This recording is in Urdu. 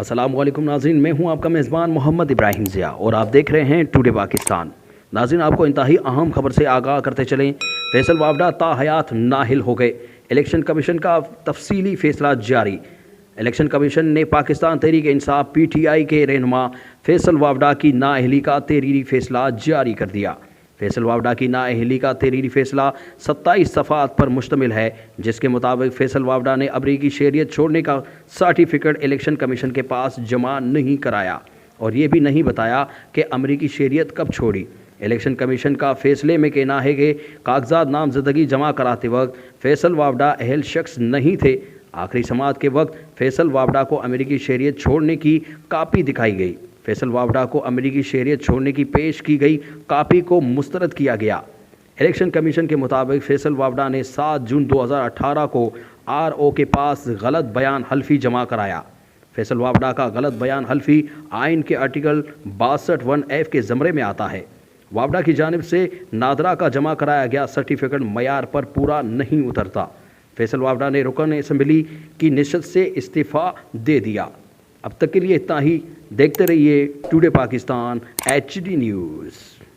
السلام علیکم ناظرین، میں ہوں آپ کا میزبان محمد ابراہیم ضیاء اور آپ دیکھ رہے ہیں ٹوڈے پاکستان۔ ناظرین، آپ کو انتہائی اہم خبر سے آگاہ کرتے چلیں۔ فیصل وابڈا تاحیات نااہل ہو گئے، الیکشن کمیشن کا تفصیلی فیصلہ جاری۔ الیکشن کمیشن نے Pakistan Tehreek Insaf P T I کے رہنما فیصل وابڈا کی نااہلی کا تحریری فیصلہ جاری کر دیا۔ فیصل وابڈا کی نااہلی کا تحریری فیصلہ 27 صفحات پر مشتمل ہے، جس کے مطابق فیصل وابڈا نے امریکی شہریت چھوڑنے کا سرٹیفکیٹ الیکشن کمیشن کے پاس جمع نہیں کرایا اور یہ بھی نہیں بتایا کہ امریکی شہریت کب چھوڑی۔ الیکشن کمیشن کا فیصلے میں کہنا ہے کہ کاغذات نامزدگی جمع کراتے وقت فیصل وابڈا اہل شخص نہیں تھے۔ آخری سماعت کے وقت فیصل وابڈا کو امریکی شہریت چھوڑنے کی کاپی دکھائی گئی۔ فیصل وابڈا کو امریکی شہریت چھوڑنے کی پیش کی گئی کاپی کو مسترد کیا گیا۔ الیکشن کمیشن کے مطابق فیصل وابڈا نے 7 جون 2018 کو آر او کے پاس غلط بیان حلفی جمع کرایا۔ فیصل وابڈا کا غلط بیان حلفی آئین کے آرٹیکل 62(1)(f) کے زمرے میں آتا ہے۔ وابڈا کی جانب سے نادرا کا جمع کرایا گیا سرٹیفکیٹ معیار پر پورا نہیں اترتا۔ فیصل وابڈا نے رکن اسمبلی کی نشست سے استعفیٰ دے دیا۔ اب تک کے لیے اتنا ہی۔ دیکھتے رہیے ٹوڈے پاکستان HD نیوز۔